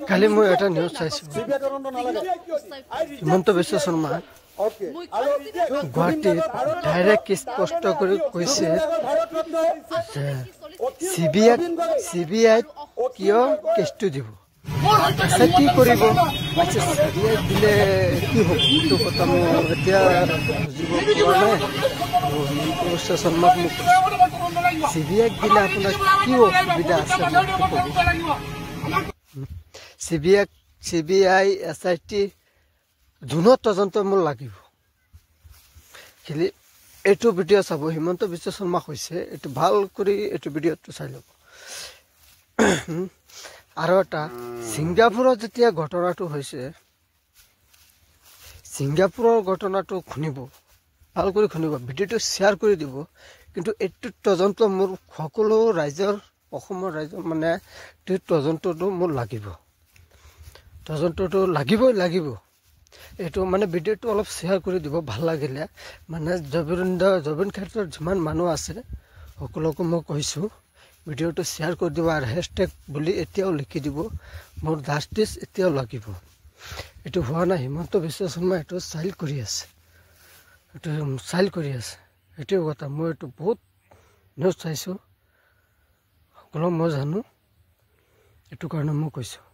কালি মই এটা নিউজ চাইছোঁ হিমন্ত বিশ্ব শৰ্মা গুৱাহাটীত ডাইৰেক্ট স্পষ্ট কৰি কৈছে যে CBI কিয় কেছটো দিব কি কৰিব CBI দিলে কি হ'ব এইটো কথা মই এতিয়া বুজিব পৰা নাই হিমন্ত বিশ্ব শৰ্মাক মোক CBI দিলে আপোনাৰ কি অসুবিধা আছে CBI SIT জুনত তদন্ত মোৰ লাগিব খালি এইটো ভিডিঅ' চাব হিমন্ত বিশ্ব শৰ্মা কৈছে এইটো ভাল কৰি এইটো ভিডিঅ'টো চাই ল'ব আৰু এটা ছিংগাপুৰত যেতিয়া ঘটনাটো হৈছে ছিংগাপুৰৰ ঘটনাটো শুনিব ভাল কৰি শুনিব ভিডিঅ'টো শ্বেয়াৰ কৰি দিব কিন্তু এইটো তদন্ত মোৰ সকলো ৰাইজৰ অসমৰ ৰাইজৰ মানে তদন্তটো মোৰ লাগিব তদন্তটো লাগিব এইটো মানে ভিডিঅ'টো অলপ শ্বেয়াৰ কৰি দিব ভাল লাগিলে মানে জবিন ক্ষেত্ৰত যিমান মানুহ আছে সকলোকে মই কৈছোঁ ভিডিঅ'টো শ্বেয়াৰ কৰি দিব আৰু হেছটেগ বুলি এতিয়াও লিখি দিব মোৰ জাষ্টিছ এতিয়াও লাগিব এইটো হোৱা নাই হিমন্ত বিশ্ব শৰ্মা এইটো চাইল কৰি আছে এইটোৱে কথা মই এইটো বহুত নিউজ চাইছোঁ সকলো মই জানো এইটো কাৰণে মই কৈছোঁ